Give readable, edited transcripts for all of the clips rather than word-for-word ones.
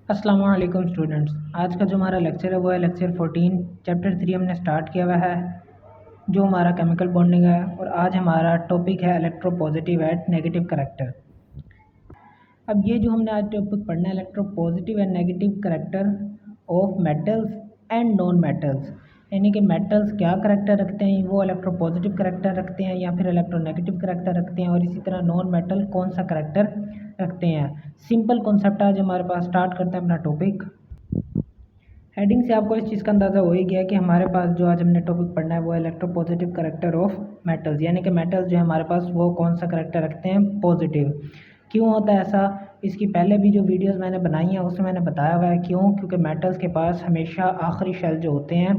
अस्सलाम वालेकुम स्टूडेंट्स। आज का जो हमारा लेक्चर है वो है लेक्चर 14 चैप्टर 3 हमने स्टार्ट किया हुआ है जो हमारा केमिकल बॉन्डिंग है। और आज हमारा टॉपिक है इलेक्ट्रोपॉजिटिव एंड नेगेटिव करैक्टर। अब ये जो हमने आज टॉपिक पढ़ना है electropositive and negative character of metals and non metals, यानी कि मेटल्स क्या करैक्टर रखते हैं, वो इलेक्ट्रोपॉजिटिव करैक्टर रखते हैं या फिर इलेक्ट्रोनेगेटिव करैक्टर रखते हैं, और इसी तरह नॉन मेटल कौन सा करैक्टर रखते हैं। सिंपल कॉन्सेप्ट आज हमारे पास। स्टार्ट करते हैं अपना टॉपिक। हेडिंग से आपको इस चीज़ का अंदाज़ा हो ही गया कि हमारे पास जो आज हमने टॉपिक पढ़ना है वो है इलेक्ट्रोपॉजिटिव करैक्टर ऑफ मेटल्स, यानी कि मेटल्स जो है हमारे पास वो कौन सा करैक्टर रखते हैं, पॉजिटिव। क्यों होता है ऐसा, इसकी पहले भी जो वीडियोस मैंने बनाई हैं उसमें मैंने बताया हुआ है क्यों। क्योंकि मेटल्स के पास हमेशा आखिरी शेल जो होते हैं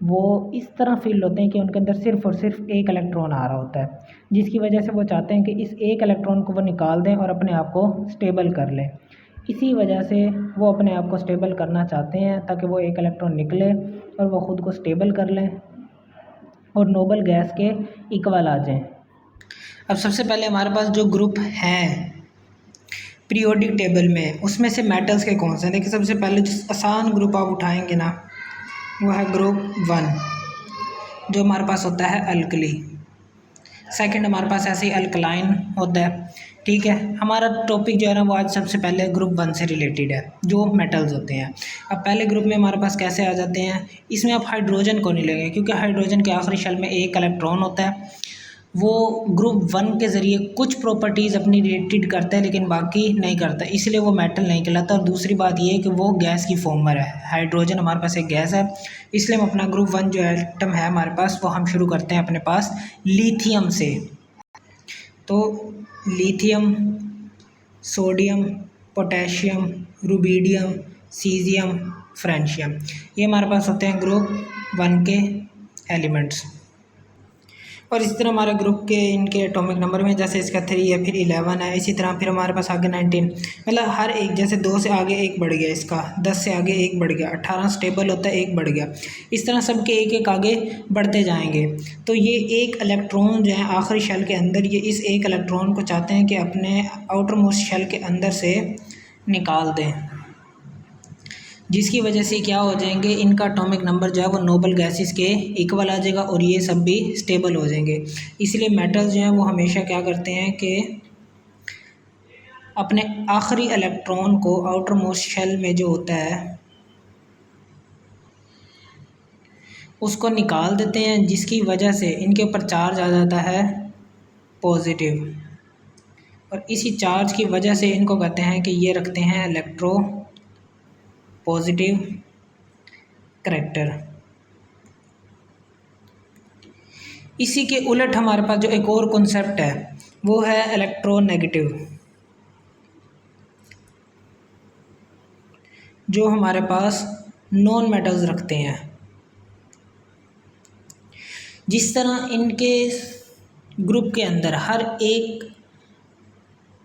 वो इस तरह फील होते हैं कि उनके अंदर सिर्फ़ और सिर्फ एक इलेक्ट्रॉन आ रहा होता है, जिसकी वजह से वो चाहते हैं कि इस एक इलेक्ट्रॉन को वो निकाल दें और अपने आप को स्टेबल कर लें। इसी वजह से वो अपने आप को स्टेबल करना चाहते हैं ताकि वो एक इलेक्ट्रॉन निकले और वो ख़ुद को स्टेबल कर लें और नोबल गैस के इक्वल आ जाएं। अब सबसे पहले हमारे पास जो ग्रुप हैं पीरियोडिक टेबल में, उसमें से मेटल्स के कौन से हैं। देखिए सबसे पहले जो आसान ग्रुप आप उठाएंगे ना वो है ग्रुप 1 जो हमारे पास होता है अल्कली। सेकंड हमारे पास ऐसे ही अल्कलाइन होता है। ठीक है, हमारा टॉपिक जो है ना वो आज सबसे पहले ग्रुप 1 से रिलेटेड है जो मेटल्स होते हैं। अब पहले ग्रुप में हमारे पास कैसे आ जाते हैं, इसमें आप हाइड्रोजन को नहीं लेंगे क्योंकि हाइड्रोजन के आखिरी शेल में एक इलेक्ट्रॉन होता है। वो ग्रुप 1 के ज़रिए कुछ प्रॉपर्टीज़ अपनी रिलेटेड करता है लेकिन बाकी नहीं करता, इसलिए वो मेटल नहीं कहलाता। और दूसरी बात ये है कि वो गैस की फॉर्मर है। हाइड्रोजन हमारे पास एक गैस है, इसलिए हम अपना ग्रुप 1 जो एटम है हमारे पास वो हम शुरू करते हैं अपने पास लिथियम से। तो lithium, sodium, potassium, rubidium, caesium, francium, ये हमारे पास होते हैं ग्रुप 1 के एलिमेंट्स। और इसी तरह हमारे ग्रुप के इनके एटॉमिक नंबर में जैसे इसका 3 है, फिर 11 है, इसी तरह फिर हमारे पास आगे 19, मतलब हर एक जैसे 2 से आगे एक बढ़ गया, इसका 10 से आगे एक बढ़ गया, 18 स्टेबल होता है एक बढ़ गया, इस तरह सब के एक एक आगे बढ़ते जाएंगे। तो ये एक इलेक्ट्रॉन जो है आखिरी शेल के अंदर, ये इस एक इलेक्ट्रॉन को चाहते हैं कि अपने आउटर मोस्ट शेल के अंदर से निकाल दें, जिसकी वजह से क्या हो जाएंगे, इनका एटॉमिक नंबर जो है वो नोबल गैसेस के इक्वल आ जाएगा और ये सब भी स्टेबल हो जाएंगे। इसलिए मेटल्स जो हैं वो हमेशा क्या करते हैं कि अपने आखिरी इलेक्ट्रॉन को आउटर मोस्ट शेल में जो होता है उसको निकाल देते हैं, जिसकी वजह से इनके ऊपर चार्ज आ जाता है पॉजिटिव, और इसी चार्ज की वजह से इनको कहते हैं कि ये रखते हैं इलेक्ट्रो पॉजिटिव करैक्टर। इसी के उलट हमारे पास जो एक और कॉन्सेप्ट है वो है इलेक्ट्रोनेगेटिव, जो हमारे पास नॉन मेटल्स रखते हैं। जिस तरह इनके ग्रुप के अंदर हर एक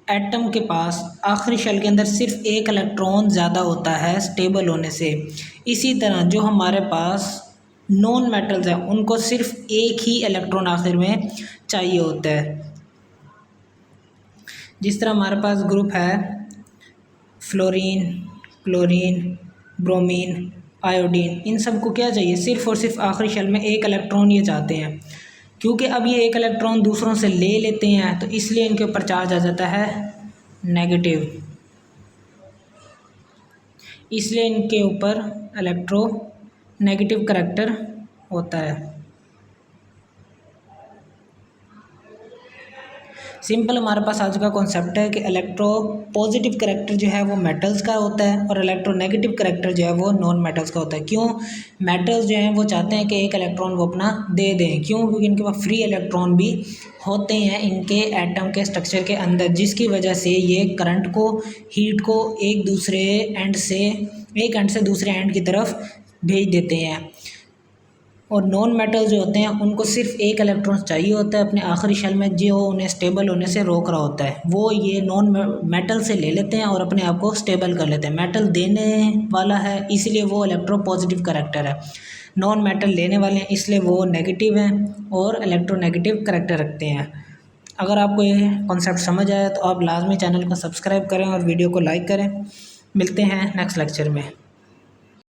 एटम के पास आखिरी शेल के अंदर सिर्फ एक इलेक्ट्रॉन ज़्यादा होता है स्टेबल होने से, इसी तरह जो हमारे पास नॉन मेटल्स हैं उनको सिर्फ एक ही इलेक्ट्रॉन आखिर में चाहिए होता है। जिस तरह हमारे पास ग्रुप है फ्लोरीन, क्लोरीन, ब्रोमीन, आयोडीन, इन सब को क्या चाहिए, सिर्फ और सिर्फ आखिरी शेल में एक इलेक्ट्रॉन ये चाहते हैं। क्योंकि अब ये एक इलेक्ट्रॉन दूसरों से ले लेते हैं तो इसलिए इनके ऊपर चार्ज आ जाता है नेगेटिव, इसलिए इनके ऊपर इलेक्ट्रो नेगेटिव करैक्टर होता है। सिंपल हमारे पास आज का कॉन्सेप्ट है कि इलेक्ट्रो पॉजिटिव करैक्टर जो है वो मेटल्स का होता है और इलेक्ट्रोनेगेटिव करैक्टर जो है वो नॉन मेटल्स का होता है। क्यों, मेटल्स जो हैं वो चाहते हैं कि एक इलेक्ट्रॉन वो अपना दे दें, क्यों, क्योंकि इनके पास फ्री इलेक्ट्रॉन भी होते हैं इनके एटम के स्ट्रक्चर के अंदर, जिसकी वजह से ये करंट को, हीट को एक एंड से दूसरे एंड की तरफ भेज देते हैं। और नॉन मेटल जो होते हैं उनको सिर्फ एक इलेक्ट्रॉन चाहिए होता है अपने आखिरी शेल में, जो उन्हें स्टेबल होने से रोक रहा होता है। वो ये नॉन मेटल से ले लेते हैं और अपने आप को स्टेबल कर लेते हैं। मेटल देने वाला है इसलिए वो इलेक्ट्रो पॉजिटिव करैक्टर है, नॉन मेटल लेने वाले हैं इसलिए वो नेगेटिव हैं और इलेक्ट्रोनेगेटिव करैक्टर रखते हैं। अगर आपको ये कॉन्सेप्ट समझ आया तो आप लाजमी चैनल को सब्सक्राइब करें और वीडियो को लाइक करें। मिलते हैं नेक्स्ट लेक्चर में।